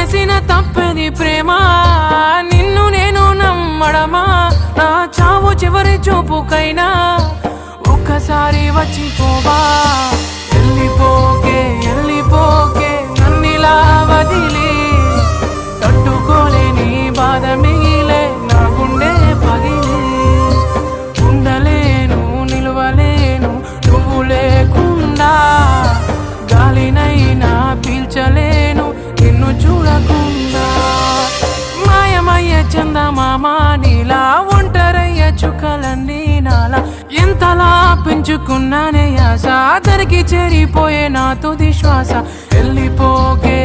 చేసిన తప్పది ప్రేమ నిన్ను నేను నమ్మడమా నా చావు చివరి చూపుకైనా ఒక్కసారి వచ్చిపోవా వెళ్ళిపోకే వెళ్ళిపోకే నన్నిలా వదిలి తట్టుకోలేని బాధ మిగిలే నా గుండె పగిలి ఉండలేను నిలవలేను నువ్వు లేకుండా గాలినైనా పీల్చలేను నిన్ను చూడకుండా మాయమయ్య చందమామ నీలా ఒంటరయ్య చుక్కలన్నీ నాలా ఎంతలా పెంచుకున్నానే ఆశ దరికి చేరిపోయే నా తుది శ్వాస వెళ్ళిపోకే